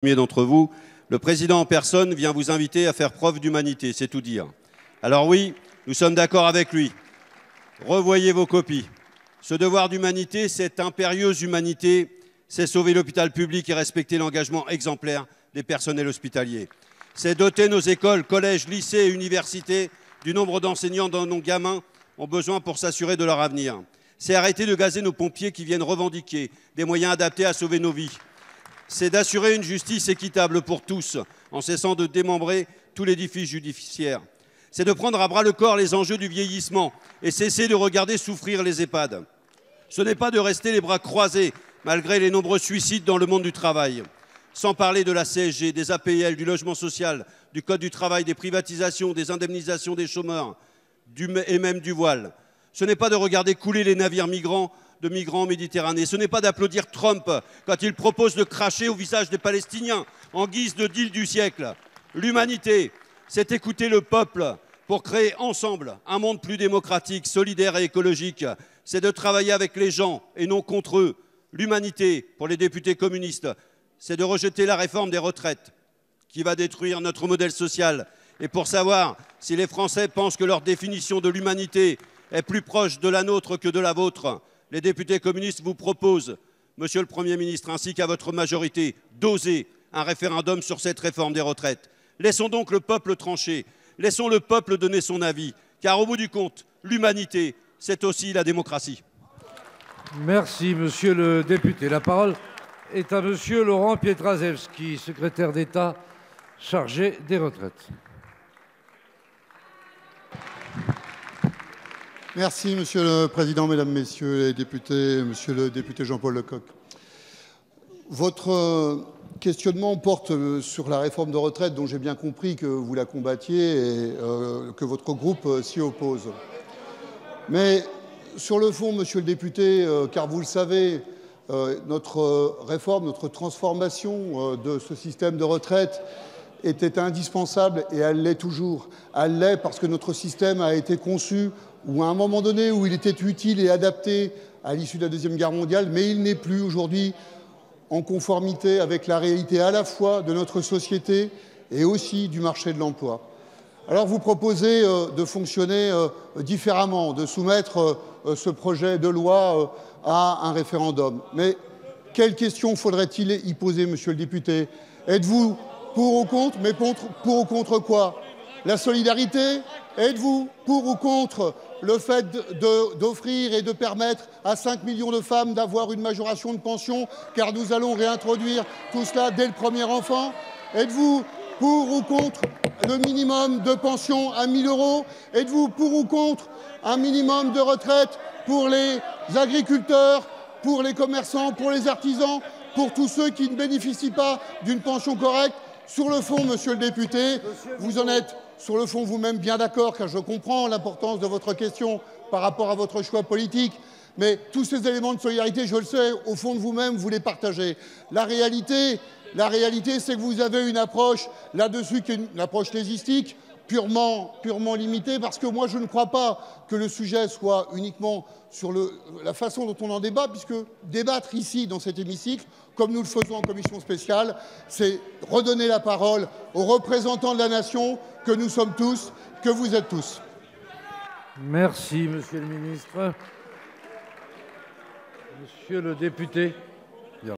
premier d'entre vous, le président en personne vient vous inviter à faire preuve d'humanité, c'est tout dire. Alors oui, nous sommes d'accord avec lui. Revoyez vos copies. Ce devoir d'humanité, cette impérieuse humanité, c'est sauver l'hôpital public et respecter l'engagement exemplaire des personnels hospitaliers. C'est doter nos écoles, collèges, lycées et universités du nombre d'enseignants dont nos gamins ont besoin pour s'assurer de leur avenir. C'est arrêter de gazer nos pompiers qui viennent revendiquer des moyens adaptés à sauver nos vies. C'est d'assurer une justice équitable pour tous, en cessant de démembrer tout l'édifice judiciaire. C'est de prendre à bras le corps les enjeux du vieillissement et cesser de regarder souffrir les EHPAD. Ce n'est pas de rester les bras croisés, malgré les nombreux suicides dans le monde du travail. Sans parler de la CSG, des APL, du logement social, du code du travail, des privatisations, des indemnisations des chômeurs et même du voile. Ce n'est pas de regarder couler les navires migrants en Méditerranée. Ce n'est pas d'applaudir Trump quand il propose de cracher au visage des Palestiniens en guise de deal du siècle. L'humanité, c'est écouter le peuple pour créer ensemble un monde plus démocratique, solidaire et écologique. C'est de travailler avec les gens et non contre eux. L'humanité, pour les députés communistes, c'est de rejeter la réforme des retraites qui va détruire notre modèle social. Et pour savoir si les Français pensent que leur définition de l'humanité est plus proche de la nôtre que de la vôtre, les députés communistes vous proposent, Monsieur le Premier ministre, ainsi qu'à votre majorité, d'oser un référendum sur cette réforme des retraites. Laissons donc le peuple trancher, laissons le peuple donner son avis, car au bout du compte, l'humanité, c'est aussi la démocratie. Merci, Monsieur le député. La parole est à Monsieur Laurent Pietraszewski, secrétaire d'État chargé des retraites. Merci, Monsieur le Président, Mesdames, Messieurs les députés, Monsieur le député Jean-Paul Lecoq. Votre questionnement porte sur la réforme de retraite dont j'ai bien compris que vous la combattiez et que votre groupe s'y oppose. Mais sur le fond, Monsieur le député, car vous le savez, notre réforme, notre transformation de ce système de retraite était indispensable et elle l'est toujours. Elle l'est parce que notre système a été conçu ou à un moment donné où il était utile et adapté à l'issue de la Deuxième Guerre mondiale, mais il n'est plus aujourd'hui en conformité avec la réalité à la fois de notre société et aussi du marché de l'emploi. Alors vous proposez de fonctionner différemment, de soumettre ce projet de loi à un référendum. Mais quelles questions faudrait-il y poser, Monsieur le député? Êtes-vous pour ou contre? Mais pour ou contre quoi? La solidarité? Êtes-vous pour ou contre le fait d'offrir et de permettre à 5 millions de femmes d'avoir une majoration de pension, car nous allons réintroduire tout cela dès le premier enfant? Êtes-vous pour ou contre le minimum de pension à 1 000 €? Êtes-vous pour ou contre un minimum de retraite pour les agriculteurs, pour les commerçants, pour les artisans, pour tous ceux qui ne bénéficient pas d'une pension correcte? Sur le fond, Monsieur le député, vous en êtes sur le fond vous-même bien d'accord, car je comprends l'importance de votre question par rapport à votre choix politique. Mais tous ces éléments de solidarité, je le sais, au fond de vous-même, vous les partagez. La réalité, c'est que vous avez une approche là-dessus qui est une approche légistique, purement limitée, parce que moi, je ne crois pas que le sujet soit uniquement sur la façon dont on en débat, puisque débattre ici, dans cet hémicycle, comme nous le faisons en commission spéciale, c'est redonner la parole aux représentants de la nation que nous sommes tous, que vous êtes tous. Merci, Monsieur le ministre. Monsieur le député.